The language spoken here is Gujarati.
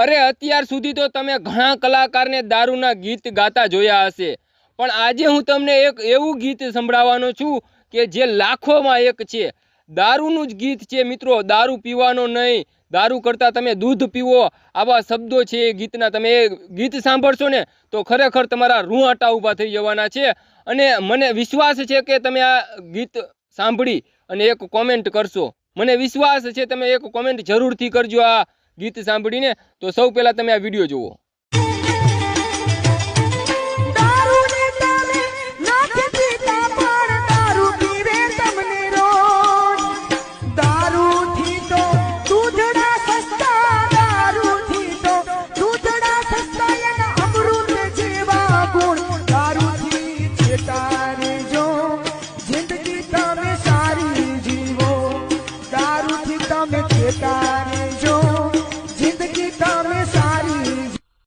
અરે અત્યાર સુધી તો તમે ઘણા કલાકારને દારૂના ગીત ગાતા જોયા હશે, પણ આજે હું તમને એક એવું ગીત સંભળાવવાનો છું કે જે લાખોમાં એક છે. દારૂનું જ ગીત છે મિત્રો. દારૂ પીવાનો નહીં, દારૂ કરતાં તમે દૂધ પીવો, આવા શબ્દો છે એ ગીતના. તમે એ ગીત સાંભળશો ને તો ખરેખર તમારા રૂંવાટા ઊભા થઈ જવાના છે. અને મને વિશ્વાસ છે કે તમે આ ગીત સાંભળી અને એક કોમેન્ટ કરશો. મને વિશ્વાસ છે તમે એક કોમેન્ટ જરૂરથી કરજો આ ગીત સાંભળીને. તો સૌ પહેલા તમે આ વિડીયો જુઓ. જિંદગી તમે